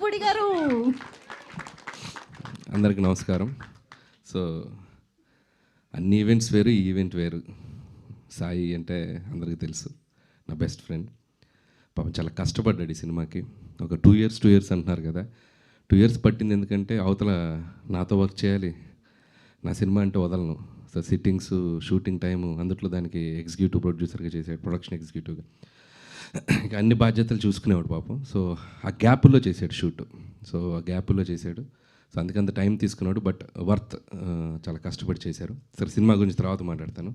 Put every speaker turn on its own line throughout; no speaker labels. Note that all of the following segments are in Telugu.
వంగలపూడి గారు.
అందరికీ నమస్కారం. సో అన్ని ఈవెంట్స్ వేరు, ఈ ఈవెంట్ వేరు. సాయి అంటే అందరికీ తెలుసు, నా బెస్ట్ ఫ్రెండ్. పాపం చాలా కష్టపడ్డాడు ఈ సినిమాకి. ఒక 2 ఇయర్స్ అంటున్నారు కదా, 2 ఇయర్స్ పట్టింది. ఎందుకంటే అవతల నాతో వర్క్ చేయాలి, నా సినిమా అంటే వదలను. సో సిట్టింగ్స్, షూటింగ్ టైము, అందుట్లో దానికి ఎగ్జిక్యూటివ్ ప్రొడ్యూసర్గా చేశాడు, ప్రొడక్షన్ ఎగ్జిక్యూటివ్గా. ఇంకా అన్ని బాధ్యతలు చూసుకునేవాడు పాపం. సో ఆ గ్యాపుల్లో చేశాడు షూట్. సో ఆ గ్యాపుల్లో చేశాడు. సో అందుకంత టైం తీసుకున్నాడు, బట్ వర్త్. చాలా కష్టపడి చేశారు. సరే, సినిమా గురించి తర్వాత మాట్లాడతాను.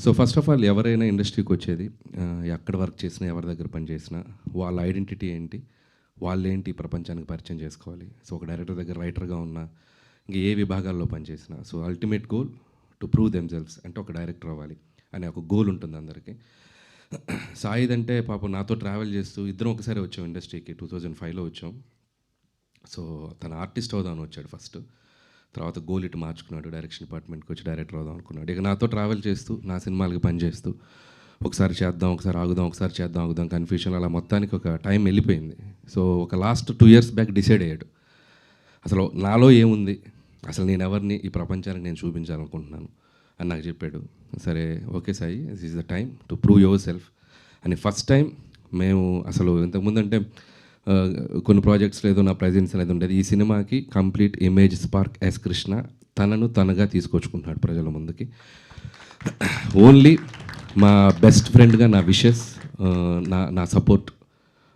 సో ఫస్ట్ ఆఫ్ ఆల్, ఎవరైనా ఇండస్ట్రీకి వచ్చేది, ఎక్కడ వర్క్ చేసినా, ఎవరి దగ్గర పని చేసినా, వాళ్ళ ఐడెంటిటీ ఏంటి, వాళ్ళేంటి ప్రపంచానికి పరిచయం చేసుకోవాలి. సో ఒక డైరెక్టర్ దగ్గర రైటర్గా ఉన్నా, ఇంకా ఏ విభాగాల్లో పనిచేసినా, so ultimate goal to prove themselves, అంటే ఒక డైరెక్టర్ అవ్వాలి అనే ఒక గోల్ ఉంటుంది అందరికీ. సాయిద్ అంటే పాపం నాతో ట్రావెల్ చేస్తూ, ఇద్దరం ఒకసారి వచ్చాం ఇండస్ట్రీకి, 2005లో వచ్చాం. సో తన ఆర్టిస్ట్ అవుదామని వచ్చాడు ఫస్ట్. తర్వాత గోల్ ఇటు మార్చుకున్నాడు, డైరెక్షన్ డిపార్ట్మెంట్కి వచ్చి డైరెక్టర్ అవుదాం అనుకున్నాడు. ఇక నాతో ట్రావెల్ చేస్తూ, నా సినిమాలకి పనిచేస్తూ, ఒకసారి చేద్దాం, ఒకసారి ఆగుదాం, ఒకసారి చేద్దాం, ఆగుదాం, కన్ఫ్యూషన్, అలా మొత్తానికి ఒక టైం వెళ్ళిపోయింది. సో ఒక లాస్ట్ 2 ఇయర్స్ బ్యాక్ డిసైడ్ అయ్యాడు, అసలు నాలో ఏముంది, అసలు నేను ఎవరిని ఈ ప్రపంచానికి నేను చూపించాలనుకుంటున్నాను అని నాకు చెప్పాడు. సరే, okay Sai, this is the time to prove your self అని ఫస్ట్ టైం మేము అసలు ఇంతకుముందు అంటే కొన్ని ప్రాజెక్ట్స్లో ఏదో నా ప్రజెన్స్ అనేది ఉండేది. ఈ సినిమాకి complete image spark S Krishna తనను తనగా తీసుకొచ్చుకుంటున్నాడు ప్రజల ముందుకి. ఓన్లీ మా బెస్ట్ ఫ్రెండ్గా నా విషెస్, నా సపోర్ట్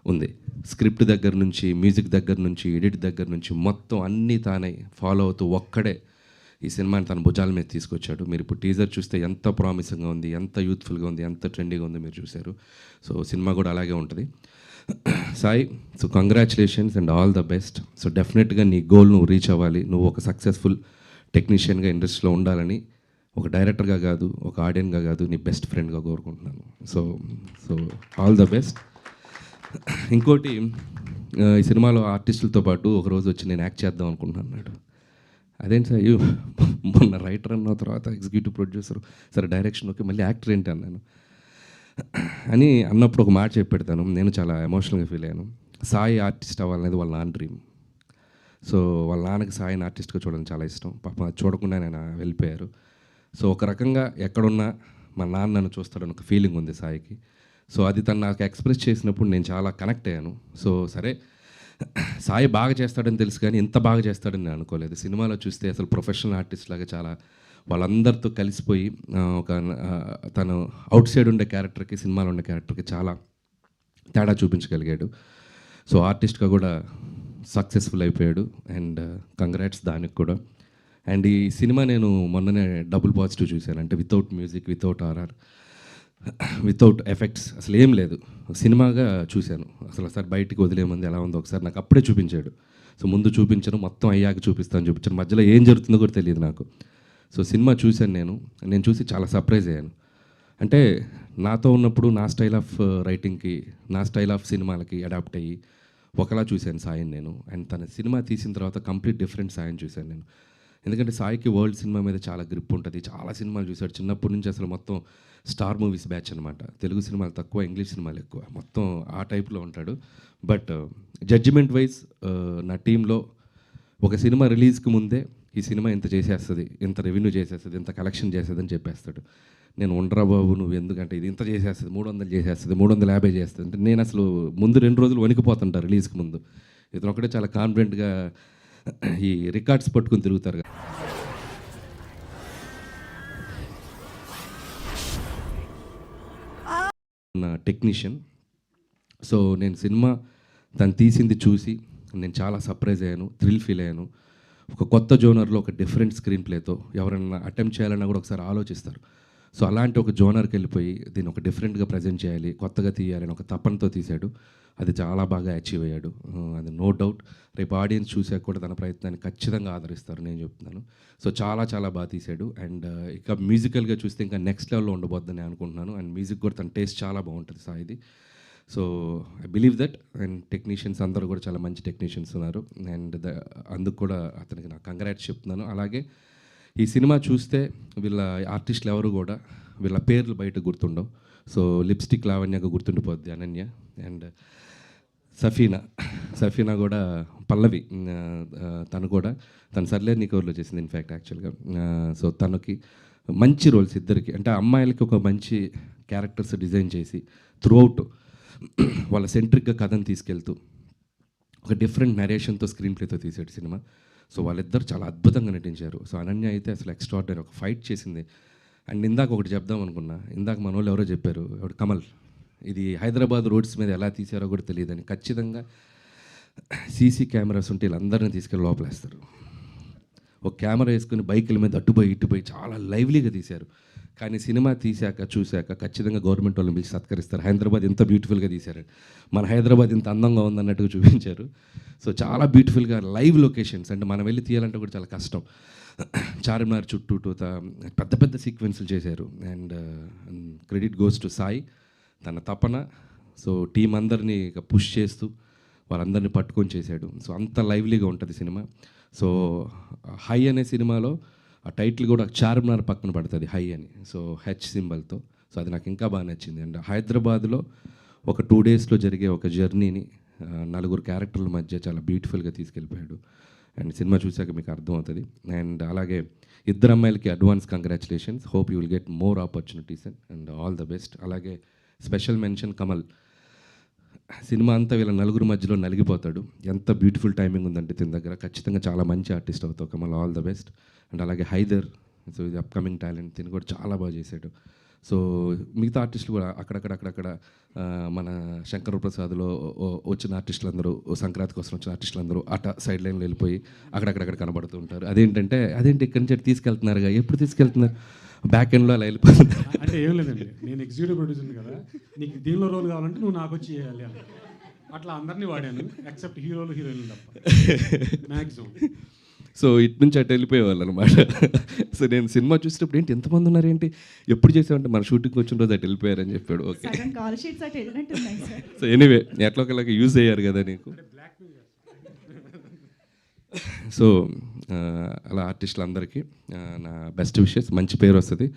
ఉంది. స్క్రిప్ట్ దగ్గర నుంచి, మ్యూజిక్ దగ్గర నుంచి, ఎడిట్ దగ్గర నుంచి మొత్తం అన్నీ తానే ఫాలో అవుతూ ఒక్కడే ఈ సినిమాని తన భుజాల మీద తీసుకొచ్చాడు. మీరు ఇప్పుడు టీజర్ చూస్తే ఎంత ప్రామిసింగ్గా ఉంది, ఎంత యూత్ఫుల్గా ఉంది, ఎంత ట్రెండీగా ఉంది మీరు చూశారు. సో సినిమా కూడా అలాగే ఉంటుంది. Sai, so congratulations and all the best. So డెఫినెట్గా నీ గోల్ నువ్వు రీచ్ అవ్వాలి. నువ్వు ఒక సక్సెస్ఫుల్ టెక్నీషియన్గా ఇండస్ట్రీలో ఉండాలని, ఒక డైరెక్టర్గా కాదు, ఒక ఆడియన్గా కాదు, నీ బెస్ట్ ఫ్రెండ్గా కోరుకుంటున్నాను. So so all the best. ఇంకోటి, ఈ సినిమాలో ఆర్టిస్టులతో పాటు ఒకరోజు వచ్చి నేను యాక్ట్ చేద్దాం అనుకుంటున్నాను అన్నాడు. అదేంటి సార్, మొన్న రైటర్ అన్న తర్వాత ఎగ్జిక్యూటివ్ ప్రొడ్యూసర్, సరే డైరెక్షన్ ఓకే, మళ్ళీ యాక్టర్ ఏంటి అన్నాను. అని అన్నప్పుడు ఒక మాట చెప్పి పెడతాను, నేను చాలా ఎమోషనల్గా ఫీల్ అయ్యాను. సాయి ఆర్టిస్ట్ అవ్వాలనేది వాళ్ళ నాన్న డ్రీమ్. సో వాళ్ళ నాన్నకి సాయిని ఆర్టిస్ట్గా చూడడం చాలా ఇష్టం. పాపం అది చూడకుండా నేను వెళ్ళిపోయారు. సో ఒక రకంగా ఎక్కడున్నా మా నాన్న నన్ను చూస్తాడని ఒక ఫీలింగ్ ఉంది సాయికి. సో అది తను నాకు ఎక్స్ప్రెస్ చేసినప్పుడు నేను చాలా కనెక్ట్ అయ్యాను. సో సరే, సాయి బాగా చేస్తాడని తెలుసు, కానీ ఇంత బాగా చేస్తాడని నేను అనుకోలేదు. సినిమాలో చూస్తే అసలు ప్రొఫెషనల్ ఆర్టిస్ట్ లాగా చాలా వాళ్ళందరితో కలిసిపోయి, ఒక తను అవుట్ సైడ్ ఉండే క్యారెక్టర్కి, సినిమాలో ఉండే క్యారెక్టర్కి చాలా తేడా చూపించగలిగాడు. సో ఆర్టిస్ట్గా కూడా సక్సెస్ఫుల్ అయిపోయాడు. అండ్ కంగ్రాట్స్ దానికి కూడా. అండ్ ఈ సినిమా నేను మొన్ననే డబుల్ పాజిటివ్ చూశాను. అంటే without music, without RR, without effects, అసలు ఏం లేదు, సినిమాగా చూశాను. అసలు బయటికి వదిలేమంది ఎలా ఉందో ఒకసారి నాకు అప్పుడే చూపించాడు. సో ముందు చూపించను, మొత్తం అయ్యాక చూపించాను. మధ్యలో ఏం జరుగుతుందో కూడా తెలియదు నాకు. సో సినిమా చూశాను నేను చూసి చాలా సర్ప్రైజ్ అయ్యాను. అంటే నాతో ఉన్నప్పుడు నా స్టైల్ ఆఫ్ రైటింగ్కి, నా స్టైల్ ఆఫ్ సినిమాలకి అడాప్ట్ అయ్యి ఒకలా చూశాను సాయిని నేను. అండ్ తన సినిమా తీసిన తర్వాత కంప్లీట్ డిఫరెంట్ సాయిని చూశాను నేను. ఎందుకంటే సాయికి వరల్డ్ సినిమా మీద చాలా గ్రిప్ ఉంటుంది, చాలా సినిమాలు చూశాడు చిన్నప్పటి నుంచి. అసలు మొత్తం స్టార్ మూవీస్ బ్యాచ్ అనమాట. తెలుగు సినిమాలు తక్కువ, ఇంగ్లీష్ సినిమాలు ఎక్కువ, మొత్తం ఆ టైప్లో ఉంటాడు. బట్ జడ్జిమెంట్ వైజ్ నా టీంలో ఒక సినిమా రిలీజ్కి ముందే ఈ సినిమా ఇంత చేసేస్తుంది, ఇంత రెవెన్యూ చేసేస్తుంది, ఇంత కలెక్షన్ చేస్తుంది అని చెప్పేస్తాడు. నేను ఉండరా బాబు, నువ్వు ఎందుకంటే ఇది ఇంత చేసేస్తుంది, 300 చేసేస్తుంది, 350 చేస్తుంది అంటే నేను అసలు ముందు 2 రోజులు వణికిపోతుంటా రిలీజ్కి ముందు. ఇతను ఒకటే చాలా కాన్ఫిడెంట్గా ఈ రికార్డ్స్ పట్టుకుని తిరుగుతారు కదా. నా టెక్నీషియన్. సో నేను సినిమా తను తీసింది చూసి నేను చాలా సర్ప్రైజ్ అయ్యాను, థ్రిల్ ఫీల్ అయ్యాను. ఒక కొత్త జోనర్లో ఒక డిఫరెంట్ స్క్రీన్ ప్లేతో ఎవరైనా అటెంప్ట్ చేయాలన్నా కూడా ఒకసారి ఆలోచిస్తారు. సో అలాంటి ఒక జోనర్కి వెళ్ళిపోయి దీన్ని ఒక డిఫరెంట్గా ప్రజెంట్ చేయాలి, కొత్తగా తీయాలని ఒక తపనతో తీశాడు. అది చాలా బాగా అచీవ్ అయ్యాడు, అది నో డౌట్. రేపు ఆడియన్స్ చూసాక కూడా తన ప్రయత్నాన్ని ఖచ్చితంగా ఆదరిస్తారు, నేను చెప్తున్నాను. సో చాలా చాలా బాగా తీశాడు. అండ్ ఇక మ్యూజికల్గా చూస్తే ఇంకా నెక్స్ట్ లెవెల్లో ఉండబోద్దని అనుకుంటున్నాను. అండ్ మ్యూజిక్ కూడా తన టేస్ట్ చాలా బాగుంటుంది సాయిది. So I believe that. And technicians అందరూ కూడా చాలా మంచి టెక్నీషియన్స్ ఉన్నారు. అండ్ అందుకు కూడా అతనికి నాకు కంగ్రాట్స్ చెప్తున్నాను. అలాగే ఈ సినిమా చూస్తే వీళ్ళ ఆర్టిస్టులు ఎవరు కూడా వీళ్ళ పేర్లు బయట గుర్తుండవు. సో లిప్స్టిక్ లావణ్యగా గుర్తుండిపోద్ది అనన్య. అండ్ సఫీనా కూడా పల్లవి తను కూడా తను సర్లే నీకు ఊర్లో చేసింది ఇన్ఫ్యాక్ట్ యాక్చువల్గా. సో తనకి మంచి రోల్స్ ఇద్దరికి, అంటే అమ్మాయిలకి ఒక మంచి క్యారెక్టర్స్ డిజైన్ చేసి త్రూఅవుట్ వాళ్ళ సెంట్రిక్గా కథను తీసుకెళ్తూ ఒక డిఫరెంట్ నరేషన్తో స్క్రీన్ ప్లేతో తీసాడు సినిమా. సో వాళ్ళిద్దరు చాలా అద్భుతంగా నటించారు. సో అనన్య అయితే అసలు ఎక్స్ట్రాడినరీ ఒక ఫైట్ చేసింది. అండ్ ఇందాక ఒకటి చెప్దాం అనుకున్నా, ఇందాక మన వాళ్ళు ఎవరో చెప్పారు, ఎవడు కమల్, ఇది హైదరాబాద్ రోడ్స్ మీద ఎలా తీసారో కూడా తెలియదని. ఖచ్చితంగా సీసీ కెమెరాస్ ఉంటే వీళ్ళందరినీ తీసుకెళ్ళి లోపలేస్తారు. ఒక కెమెరా వేసుకుని బైకుల మీద అటుపోయి ఇటుపోయి చాలా లైవ్లీగా తీశారు. కానీ సినిమా తీశాక చూశాక ఖచ్చితంగా గవర్నమెంట్ వాళ్ళని పిలిచి సత్కరిస్తారు. హైదరాబాద్ ఎంత బ్యూటిఫుల్గా తీశారు, మన హైదరాబాద్ ఇంత అందంగా ఉందన్నట్టుగా చూపించారు. సో చాలా బ్యూటిఫుల్గా లైవ్ లొకేషన్స్, అంటే మనం వెళ్ళి తీయాలంటే కూడా చాలా కష్టం. చార్మినార్ చుట్టూ పెద్ద పెద్ద సీక్వెన్స్లు చేశారు. And credit goes to Sai, తన తపన. సో టీం అందరినీ పుష్ చేస్తూ వాళ్ళందరినీ పట్టుకొని చేశాడు. సో అంత లైవ్లీగా ఉంటుంది సినిమా. సో హై అనే సినిమాలో ఆ టైటిల్ కూడా చార్మినార్ పక్కన పడుతుంది హై అని, సో హెచ్ సింబల్తో. సో అది నాకు ఇంకా బాగా నచ్చింది. అండ్ హైదరాబాద్లో ఒక 2 డేస్లో జరిగే ఒక జర్నీని 4 క్యారెక్టర్ల మధ్య చాలా బ్యూటిఫుల్గా తీసుకెళ్ళిపోయాడు. అండ్ సినిమా చూశాక మీకు అర్థమవుతుంది. అండ్ అలాగే ఇద్దరు అమ్మాయిలకి advance congratulations, hope you will get more opportunities and all the best. అలాగే స్పెషల్ మెన్షన్ కమల్, సినిమా అంతా వీళ్ళ 4 మధ్యలో నలిగిపోతాడు. ఎంత బ్యూటిఫుల్ టైమింగ్ ఉందంటే తిన దగ్గర. ఖచ్చితంగా చాలా మంచి ఆర్టిస్ట్ అవుతావు Kamal, all the best. And అలాగే హైదర్, సో ఇది అప్కమింగ్ టాలెంట్, తిని కూడా చాలా బాగా చేశాడు. సో మిగతా ఆర్టిస్టులు కూడా అక్కడక్కడ మన శంకర్ ప్రసాద్లో వచ్చిన ఆర్టిస్టులు అందరూ, సంక్రాంతి కోసం వచ్చిన ఆర్టిస్టులు అందరూ అట సైడ్ లైన్లో వెళ్ళిపోయి అక్కడక్కడ కనబడుతూ ఉంటారు. అదేంటి ఇక్కడి నుంచి తీసుకెళ్తున్నారుగా, ఎప్పుడు తీసుకెళ్తున్నారు, బ్యాక్ ఎండ్లో అలా వెళ్ళిపోతుంది.
అంటే ఏం లేదండి, నేను ఎగ్జిక్యూటివ్ ప్రొడ్యూసర్ కదా, నీకు దీనిలో రోల్ కావాలంటే నువ్వు నాకు వచ్చి చేయాలి అని అట్లా అందరినీ వాడాను, ఎక్సెప్ట్ హీరోలు హీరోయిన్లు తప్ప మ్యాక్సిమం.
సో ఇటు నుంచి అటు వెళ్ళిపోయేవాళ్ళు అనమాట. సో నేను సినిమా చూసేటప్పుడు ఏంటి ఎంతమంది ఉన్నారు, ఏంటి ఎప్పుడు చేసామంటే మన షూటింగ్ వచ్చిన రోజు అటు వెళ్ళిపోయారని చెప్పాడు. ఓకే, సో ఎనీవే ఎట్లా ఒకలాగా యూజ్ అయ్యారు కదా నీకు. సో అలా ఆర్టిస్టులందరికీ నా బెస్ట్ విషెస్, మంచి పేరు వస్తుంది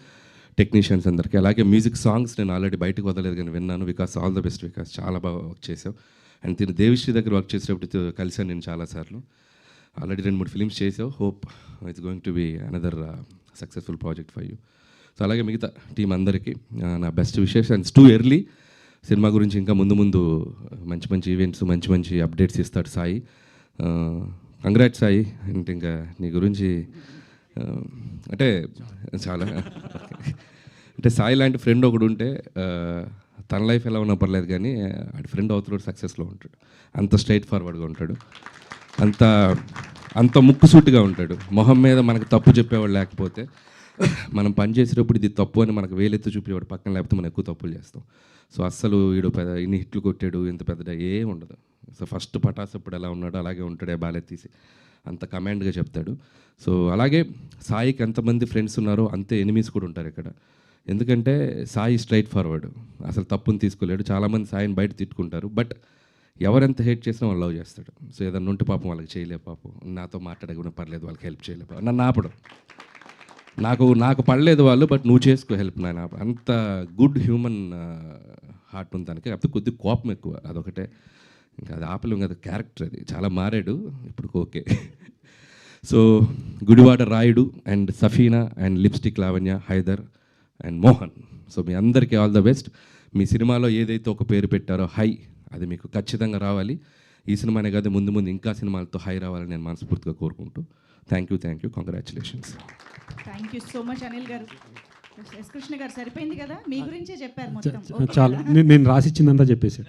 టెక్నీషియన్స్ అందరికీ. అలాగే మ్యూజిక్ సాంగ్స్ నేను ఆల్రెడీ బయటకు వదలలేదు కానీ విన్నాను. Vikas all the best Vikas, చాలా బాగా వర్క్ చేసావు. అండ్ తిను దేవిశ్రీ దగ్గర వర్క్ చేసేటప్పుడు కలిసాను నేను చాలాసార్లు. ఆల్రెడీ 2-3 ఫిలిమ్స్ చేసావు. Hope it's going to be another successful project for you. So అలాగే మిగతా టీం అందరికీ నా best wishes. And too early, cinema గురించి ఇంకా ముందు మంచి మంచి ఈవెంట్స్, మంచి అప్డేట్స్ ఇస్తాడు సాయి. కంగ్రాట్స్ సాయి. అంటే ఇంకా నీ గురించి అంటే చాలా అంటే సాయి లాంటి ఫ్రెండ్ ఒకడు ఉంటే తన లైఫ్ ఎలా ఉన్నా పర్లేదు కానీ ఆడి ఫ్రెండ్ అవుతున్నాడు సక్సెస్లో ఉంటాడు. అంత స్ట్రైట్ ఫార్వర్డ్గా ఉంటాడు, అంత ముక్కుసూటిగా ఉంటాడు. మొహం మీద మనకు తప్పు చెప్పేవాడు లేకపోతే, మనం పని చేసేటప్పుడు ఇది తప్పు అని మనకు వేలెత్తి చూపేవాడు పక్కన, లేకపోతే మనం ఎక్కువ తప్పులు చేస్తాం. సో అస్సలు వీడు ఇన్ని హిట్లు కొట్టాడు ఇంత పెద్దగా ఏం ఉండదు. సో ఫస్ట్ పటాస్ అప్పుడు ఎలా ఉన్నాడో అలాగే ఉంటాడే, బాలెత్తీసి అంత కమాండ్గా చెప్తాడు. సో అలాగే సాయికి ఎంతమంది ఫ్రెండ్స్ ఉన్నారో అంతే ఎనిమీస్ కూడా ఉంటారు ఇక్కడ. ఎందుకంటే సాయి స్ట్రైట్ ఫార్వర్డ్, అసలు తప్పుని తీసుకోలేడు. చాలామంది సాయిని బయట తిట్టుకుంటారు, బట్ ఎవరెంత హేట్ చేసినా వాళ్ళు లవ్ చేస్తాడు. సో ఏదన్నా ఉంటే పాపం వాళ్ళకి చేయలే, పాపం నాతో మాట్లాడకుండా పర్లేదు, వాళ్ళకి హెల్ప్ చేయలే, నన్ను ఆపడం, నాకు పడలేదు వాళ్ళు, బట్ నువ్వు చేసుకో హెల్ప్ నాయన. అంత గుడ్ హ్యూమన్ హార్ట్ ఉంది దానికి. కాకపోతే కొద్దిగా కోపం ఎక్కువ, అదొకటే. ఇంకా అది ఆపలేం కదా, క్యారెక్టర్ అది. చాలా మారాడు ఇప్పుడు, okay. So Gudivada Rayudu and Safina and lipstick Lavanya, Haidar and Mohan, so మీ అందరికీ ఆల్ ద బెస్ట్. మీ సినిమాలో ఏదైతే ఒక పేరు పెట్టారో హై, అది మీకు ఖచ్చితంగా రావాలి. ఈ సినిమానే కాదు, ముందు ఇంకా సినిమాలతో హై రావాలని నేను మనస్ఫూర్తిగా కోరుకుంటూ thank you, congratulations.
Thank you so much Anil గారు. ఎస్ కృష్ణ గారు, సరిపోయింది కదా, మీ గురించే చెప్పారు మొత్తం.
చాలా నేను రాసిచ్చిందంతా చెప్పేసి.